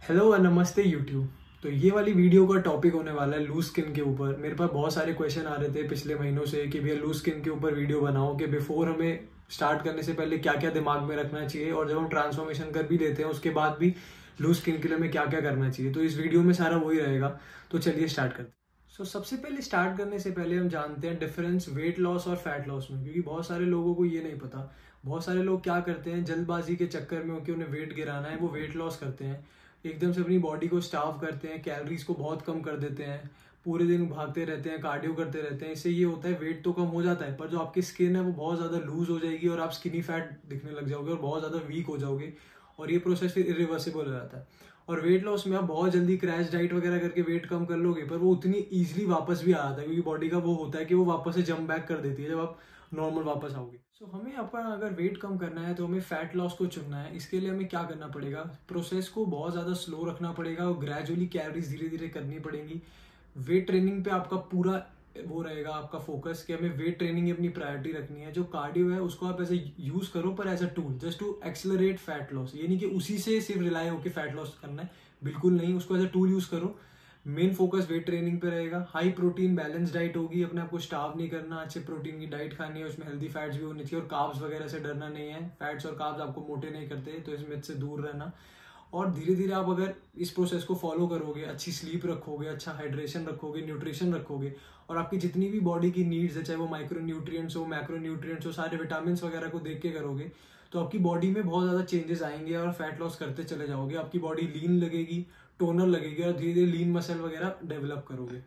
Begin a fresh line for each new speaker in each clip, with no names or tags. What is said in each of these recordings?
Hello और नमस्ते YouTube. तो ये वाली वीडियो का टॉपिक होने वाला है लूज स्किन के ऊपर। मेरे पास बहुत सारे क्वेश्चन आ रहे थे पिछले महीनों से कि भैया लूज स्किन के ऊपर वीडियो बनाओ, कि बिफोर हमें स्टार्ट करने से पहले क्या क्या दिमाग में रखना चाहिए और जब हम ट्रांसफॉर्मेशन कर भी लेते हैं उसके बाद भी लूज स्किन के लिए हमें क्या क्या करना चाहिए। तो इस वीडियो में सारा वही रहेगा। तो चलिए स्टार्ट करते हैं। सबसे पहले स्टार्ट करने से पहले हम जानते हैं डिफरेंस वेट लॉस और फैट लॉस में, क्योंकि बहुत सारे लोगों को ये नहीं पता। बहुत सारे लोग क्या करते हैं, जल्दबाजी के चक्कर में कि उन्हें वेट गिराना है, वो वेट लॉस करते हैं, एकदम से अपनी बॉडी को स्टार्व करते हैं, कैलोरीज को बहुत कम कर देते हैं, पूरे दिन भागते रहते हैं, कार्डियो करते रहते हैं। इससे ये होता है वेट तो कम हो जाता है पर जो आपकी स्किन है वो बहुत ज़्यादा लूज हो जाएगी और आप स्किनी फैट दिखने लग जाओगे और बहुत ज़्यादा वीक हो जाओगे और ये प्रोसेस फिर इरिवर्सिबल हो जाता है। और वेट लॉस में आप बहुत जल्दी क्रैश डाइट वगैरह करके वेट कम कर लोगे पर वो उतनी ईजिली वापस भी आ जाता है, क्योंकि बॉडी का वो होता है कि वो वापस से जंप बैक कर देती है जब आप नॉर्मल वापस आओगे। हमें अपना अगर वेट कम करना है तो हमें फैट लॉस को चुनना है। इसके लिए हमें क्या करना पड़ेगा, प्रोसेस को बहुत ज़्यादा स्लो रखना पड़ेगा और ग्रेजुअली कैलोरीज धीरे धीरे करनी पड़ेगी। वेट ट्रेनिंग पे आपका पूरा वो रहेगा, आपका फोकस कि हमें वेट ट्रेनिंग अपनी प्रायोरिटी रखनी है। जो कार्डियो है उसको आप ऐसे यूज करो पर as a tool, just to accelerate fat loss. ये नहीं कि उसी से सिर्फ रिलाय होकर फैट लॉस करना है, बिल्कुल नहीं, उसको एज अ टूल यूज करो। मेन फोकस वेट ट्रेनिंग पे रहेगा। हाई प्रोटीन बैलेंस डाइट होगी, अपने आपको स्टार्व नहीं करना, अच्छे प्रोटीन की डाइट खानी है, उसमें हेल्दी फैट्स भी होनी चाहिए और कार्ब्स वगैरह से डरना नहीं है। फैट्स और कार्ब्स आपको मोटे नहीं करते, तो इस मिथ से दूर रहना। और धीरे धीरे आप अगर इस प्रोसेस को फॉलो करोगे, अच्छी स्लीप रखोगे, अच्छा हाइड्रेशन रखोगे, न्यूट्रिशन रखोगे और आपकी जितनी भी बॉडी की नीड्स है, चाहे वो माइक्रो न्यूट्रिएंट्स हो, मैक्रो न्यूट्रिएंट्स हो, सारे विटामिन वगैरह को देख के करोगे तो आपकी बॉडी में बहुत ज़्यादा चेंजेस आएंगे और फैट लॉस करते चले जाओगे। आपकी बॉडी लीन लगेगी, टोनर लगेगी और धीरे धीरे लीन मसल वगैरह डेवलप करोगे।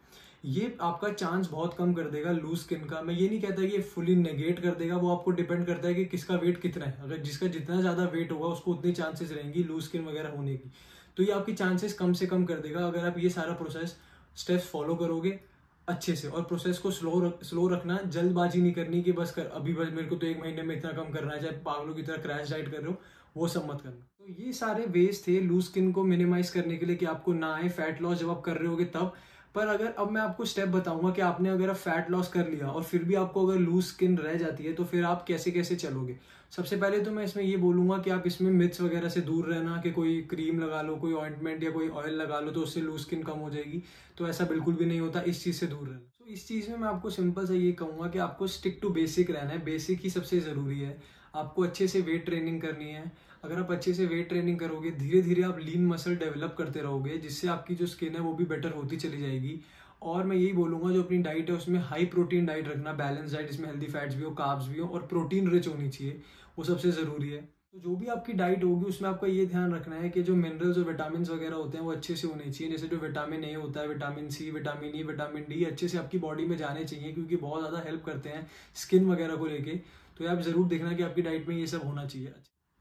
ये आपका चांस बहुत कम कर देगा लूज स्किन का। मैं ये नहीं कहता कि ये फुली नेगेट कर देगा, वो आपको डिपेंड करता है कि किसका वेट कितना है। अगर जिसका जितना ज़्यादा वेट होगा उसको उतनी चांसेस रहेंगी लूज स्किन वगैरह होने की। तो ये आपकी चांसेस कम से कम कर देगा अगर आप ये सारा प्रोसेस स्टेप्स फॉलो करोगे अच्छे से। और प्रोसेस को स्लो रखना, जल्दबाजी नहीं करनी कि बस अभी बस मेरे को तो एक महीने में इतना कम करना है, चाहे पागलों की तरह क्रैश डाइट कर रहे हो, वो सब मत करना। तो ये सारे वेज थे लूज स्किन को मिनिमाइज करने के लिए कि आपको ना आए फैट लॉस जब आप कर रहे होगे तब। पर अगर अब मैं आपको स्टेप बताऊंगा कि आपने अगर फैट लॉस कर लिया और फिर भी आपको अगर लूज स्किन रह जाती है तो फिर आप कैसे कैसे चलोगे। सबसे पहले तो मैं इसमें ये बोलूंगा कि आप इसमें मिथ्स वगैरह से दूर रहना कि कोई क्रीम लगा लो, कोई ऑइंटमेंट या कोई ऑयल लगा लो तो उससे लूज स्किन कम हो जाएगी। तो ऐसा बिल्कुल भी नहीं होता, इस चीज़ से दूर रहना। तो इस चीज़ में मैं आपको सिंपल से ये कहूँगा कि आपको स्टिक टू बेसिक रहना है। बेसिक ही सबसे ज़रूरी है। आपको अच्छे से वेट ट्रेनिंग करनी है। अगर आप अच्छे से वेट ट्रेनिंग करोगे, धीरे धीरे आप लीन मसल डेवलप करते रहोगे, जिससे आपकी जो स्किन है वो भी बेटर होती चली जाएगी। और मैं यही बोलूँगा जो अपनी डाइट है उसमें हाई प्रोटीन डाइट रखना, बैलेंस डाइट, इसमें हेल्दी फैट्स भी हो, कार्ब्स भी हो और प्रोटीन रिच होनी चाहिए, वो सबसे ज़रूरी है। तो जो भी आपकी डाइट होगी उसमें आपका ये ध्यान रखना है कि जो मिनरल्स और विटामिन वगैरह होते हैं वो अच्छे से होने चाहिए। जैसे जो विटामिन ए होता है, vitamin C, vitamin E, vitamin D अच्छे से आपकी बॉडी में जाने चाहिए, क्योंकि बहुत ज़्यादा हेल्प करते हैं स्किन वगैरह को लेके। तो आप ज़रूर देखना कि आपकी डाइट में ये सब होना चाहिए।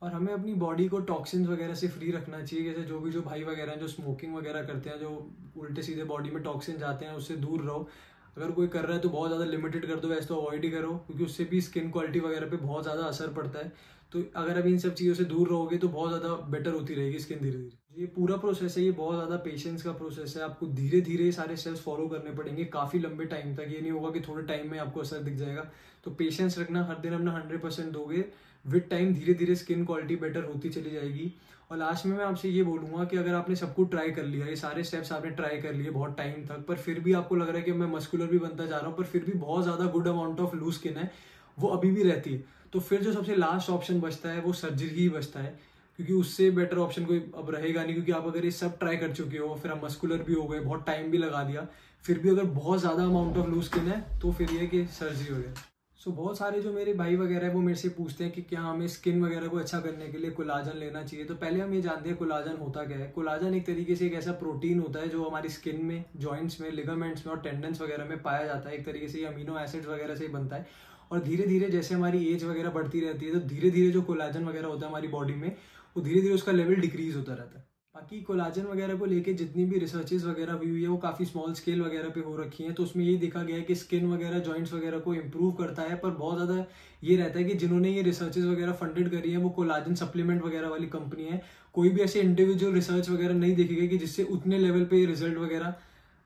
और हमें अपनी बॉडी को टॉक्सिन्स वगैरह से फ्री रखना चाहिए। जैसे जो भाई वगैरह हैं जो स्मोकिंग वगैरह करते हैं, जो उल्टे सीधे बॉडी में टॉक्सिन जाते हैं, उससे दूर रहो। अगर कोई कर रहा है तो बहुत ज़्यादा लिमिटेड कर दो, वैसे तो अवॉइड ही करो, क्योंकि उससे भी स्किन क्वालिटी वगैरह पे बहुत ज़्यादा असर पड़ता है। तो अगर आप इन सब चीज़ों से दूर रहोगे तो बहुत ज़्यादा बेटर होती रहेगी स्किन धीरे धीरे। ये पूरा प्रोसेस है, ये बहुत ज़्यादा पेशेंस का प्रोसेस है। आपको धीरे धीरे सारे स्टेप्स फॉलो करने पड़ेंगे काफ़ी लंबे टाइम तक। ये नहीं होगा कि थोड़े टाइम में आपको असर दिख जाएगा। तो पेशेंस रखना, हर दिन अपना 100% दोगे, विद टाइम धीरे धीरे स्किन क्वालिटी बेटर होती चली जाएगी। और लास्ट में मैं आपसे ये बोलूँगा कि अगर आपने सब कुछ ट्राई कर लिया, ये सारे स्टेप्स आपने ट्राई कर लिए बहुत टाइम तक, पर फिर भी आपको लग रहा है कि मैं मस्कुलर भी बनता जा रहा हूँ पर फिर भी बहुत ज़्यादा good amount of loose skin है, वो अभी भी रहती है, तो फिर जो सबसे लास्ट ऑप्शन बचता है वो सर्जरी ही बचता है। क्योंकि उससे बेटर ऑप्शन कोई अब रहेगा नहीं, क्योंकि आप अगर ये सब ट्राई कर चुके हो, फिर आप मस्कुलर भी हो गए, बहुत टाइम भी लगा दिया, फिर भी अगर बहुत ज़्यादा अमाउंट ऑफ लूज स्किन है तो फिर ये कि सर्जरी वगैरह। बहुत सारे जो मेरे भाई वगैरह है वो मेरे से पूछते हैं कि क्या हमें स्किन वगैरह को अच्छा करने के लिए कोलाजन लेना चाहिए। तो पहले हम ये जानते हैं कोलाजन होता क्या है। कोलाजन एक तरीके से एक ऐसा प्रोटीन होता है जो हमारी स्किन में, जॉइंट्स में, लिगामेंट्स में और टेंडन्स वगैरह में पाया जाता है। एक तरीके से ये अमीनो एसिड्स वगैरह से ही बनता है। और धीरे धीरे जैसे हमारी एज वगैरह बढ़ती रहती है तो धीरे धीरे जो कोलाजन वगैरह होता है हमारी बॉडी में, वो धीरे धीरे उसका लेवल डिक्रीज होता रहता है। बाकी कोलाजन वगैरह को लेके जितनी भी रिसर्चेज वगैरह हुई है वो काफ़ी स्मॉल स्केल वगैरह पे हो रखी हैं। तो उसमें ये देखा गया है कि स्किन वगैरह, जॉइंट्स वगैरह को इम्प्रूव करता है। पर बहुत ज़्यादा ये रहता है कि जिन्होंने ये रिसर्चेज वगैरह फंडेड करी है वो कोलाजन सप्लीमेंट वगैरह वाली कंपनी है। कोई भी ऐसे इंडिविजुअल रिसर्च वगैरह नहीं देखी गई कि जिससे उतने लेवल पे रिजल्ट वगैरह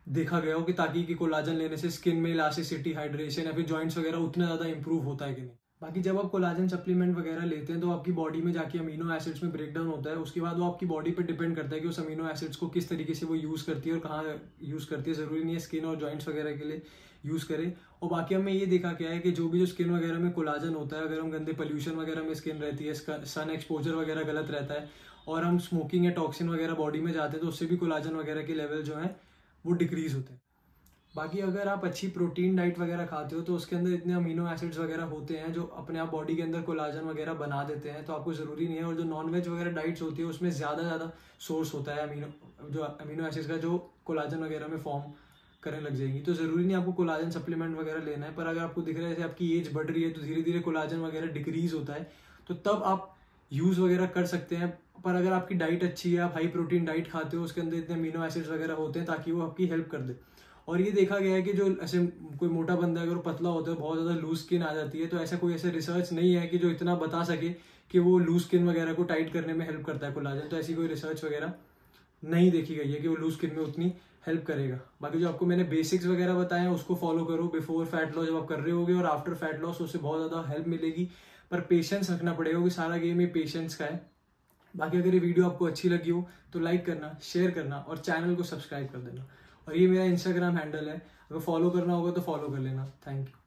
देखा गया हो कि ताकि कि कोलाजन लेने से स्किन में इलास्टिसिटी, हाइड्रेशन या फिर जॉइंट्स वगैरह उतना ज़्यादा इंप्रूव होता है कि नहीं। बाकी जब आप कोलाजन सप्लीमेंट वगैरह लेते हैं तो आपकी बॉडी में जाके अमीनो एसिड्स में ब्रेक डाउन होता है, उसके बाद वो आपकी बॉडी पे डिपेंड करता है कि उस अमीनो एसिड्स को किस तरीके से वो यूज़ करती है और कहाँ यूज़ करती है। ज़रूरी नहीं है स्किन और जॉइंट्स वगैरह के लिए यूज़ करें। और बाकी हमें ये देखा क्या है कि जो स्किन वगैरह में कोलाजन होता है, अगर हम गंदे पोल्यूशन वगैरह में स्किन रहती है, सन एक्सपोजर वगैरह गलत रहता है और हम स्मोकिंग या टॉक्सिन वगैरह बॉडी में जाते हैं तो उससे भी कोलाजन वगैरह के लेवल जो है वो डिक्रीज होते हैं। बाकी अगर आप अच्छी प्रोटीन डाइट वगैरह खाते हो तो उसके अंदर इतने अमीनो एसिड्स वगैरह होते हैं जो अपने आप बॉडी के अंदर कोलाजन वगैरह बना देते हैं, तो आपको ज़रूरी नहीं है। और जो नॉनवेज वगैरह डाइट्स होती है उसमें ज़्यादा सोर्स होता है अमीनो एसिड्स का जो कोलाजन वगैरह में फॉर्म करने लग जाएंगी। तो ज़रूरी नहीं आपको कोलाजन सप्लीमेंट वगैरह लेना है, पर अगर आपको दिख रहा है जैसे आपकी एज बढ़ रही है तो धीरे धीरे कोलाजन वगैरह डिक्रीज होता है, तो तब आप यूज़ वगैरह कर सकते हैं। पर अगर आपकी डाइट अच्छी है, आप हाई प्रोटीन डाइट खाते हो, उसके अंदर इतने अमीनो एसिड्स वगैरह होते हैं ताकि वो आपकी हेल्प कर दे। और ये देखा गया है कि जो ऐसे कोई मोटा बंदा अगर वो पतला होता है, बहुत ज़्यादा लूज स्किन आ जाती है, तो ऐसा कोई ऐसा रिसर्च नहीं है कि जो इतना बता सके कि वो लूज स्किन वगैरह को टाइट करने में हेल्प करता है कोलाजन। तो ऐसी कोई रिसर्च वगैरह नहीं देखी गई है कि वो लूज स्किन में उतनी हेल्प करेगा। बाकी जो आपको मैंने बेसिक्स वगैरह बताए हैं उसको फॉलो करो बिफोर फैट लॉस जब आप कर रहे होगे, और आफ्टर फैट लॉस उससे बहुत ज़्यादा हेल्प मिलेगी। पर पेशेंस रखना पड़ेगा क्योंकि सारा गेम ये पेशेंस का है। बाकी अगर ये वीडियो आपको अच्छी लगी हो तो लाइक करना, शेयर करना और चैनल को सब्सक्राइब कर देना। और ये मेरा इंस्टाग्राम हैंडल है, अगर फॉलो करना होगा तो फॉलो कर लेना। Thank you.